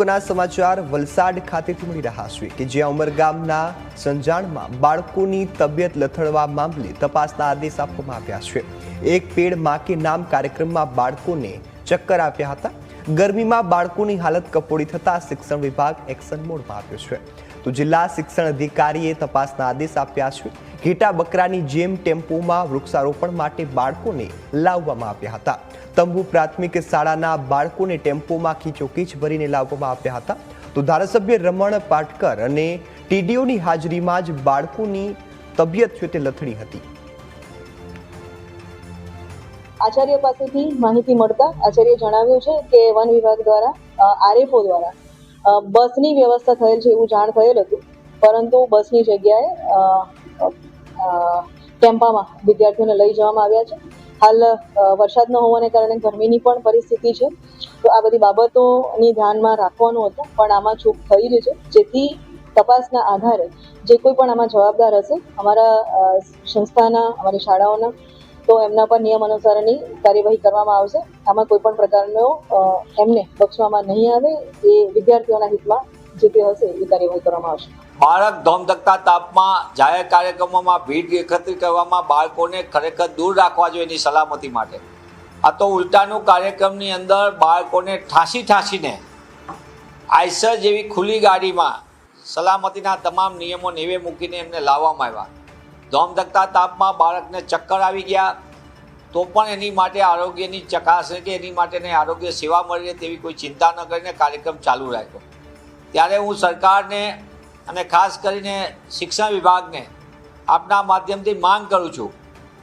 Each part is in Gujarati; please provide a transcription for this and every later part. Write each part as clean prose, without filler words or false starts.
મહત્વના સમાચાર વલસાડ ખાતેથી મળી રહ્યા છે કે જ્યાં ઉમરગામના સંજાણમાં બાળકોની તબિયત લથડવા મામલે તપાસના આદેશ આપવામાં આવ્યા છે। એક પેડ માં કે નામ કાર્યક્રમમાં બાળકોને ચક્કર આપ્યા હતા। ગરમીમાં બાળકોની હાલત કફોડી થતા શિક્ષણ વિભાગ એક્શન મોડમાં આવ્યો છે। તો જિલ્લા શિક્ષણ અધિકારીએ તપાસના આદેશ આપ્યા છે। ઘેટા બકરાની જેમ ટેમ્પોમાં વૃક્ષારોપણ માટે બાળકોને લાવવામાં આવ્યા હતા। તંબુ પ્રાથમિક શાળાના બાળકોને ટેમ્પોમાં ખીચોખીચ ભરીને લાવવામાં આવ્યા હતા। તો ધારાસભ્ય રમણ પાટકર અને ટીડીઓની હાજરીમાં જ બાળકોની તબિયત છે તે લથડી હતી। આચાર્ય પાસેથી માહિતી મળતા આચાર્ય જણાવ્યું છે કે વન વિભાગ દ્વારા આરએફઓ દ્વારા બસની વ્યવસ્થા થયેલ છે એવું જાણ થયેલ હતું, પરંતુ બસની જગ્યાએ ટેમ્પામાં વિદ્યાર્થીઓને લઈ જવામાં આવ્યા છે। હાલ વરસાદ ન હોવાને કારણે ગરમીની પણ પરિસ્થિતિ છે, તો આ બધી બાબતોની ધ્યાનમાં રાખવાનું હતું, પણ આમાં ચૂક થઈ રહી છે, જેથી તપાસના આધારે જે કોઈ પણ આમાં જવાબદાર હશે અમારા સંસ્થાના અમારી શાળાઓના, તો એમના પર નિયમ અનુસારની કાર્યવાહી કરવામાં આવશે। આમાં કોઈ પણ પ્રકારનો એમને બક્ષવામાં નહીં આવે, એ વિદ્યાર્થીઓના હિતમાં જે તે હશે એ કાર્યવાહી કરવામાં આવશે। બાળક ધોમધકતા તાપમાં જાહેર કાર્યક્રમોમાં ભીડ એકત્રિત કરવામાં બાળકોને ખરેખર દૂર રાખવા જોઈએ એની સલામતી માટે। આ તો ઉલટાનું કાર્યક્રમની અંદર બાળકોને ઠાંસીને આઈસર જેવી ખુલ્લી ગાડીમાં સલામતીના તમામ નિયમો નેવે મૂકીને એમને લાવવામાં આવ્યા। ધોમધકતા તાપમાં બાળકને ચક્કર આવી ગયા તો પણ એની માટે આરોગ્યની ચકાસણી કે એની માટેની આરોગ્ય સેવા મળી રહે તેવી કોઈ ચિંતા ન કરીને કાર્યક્રમ ચાલુ રાખ્યો। ત્યારે હું સરકારને અને ખાસ કરીને શિક્ષણ વિભાગને આપના માધ્યમથી માંગ કરું છું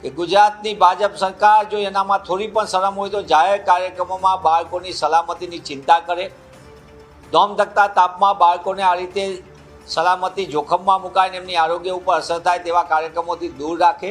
કે ગુજરાતની ભાજપ સરકાર જો એનામાં થોડી પણ શરમ હોય તો જાહેર કાર્યક્રમોમાં બાળકોની સલામતીની ચિંતા કરે। ધોમધકતા તાપમાં બાળકોને આ રીતે સલામતી જોખમમાં મુકાઈને એમની આરોગ્ય ઉપર અસર થાય તેવા કાર્યક્રમોથી દૂર રાખે।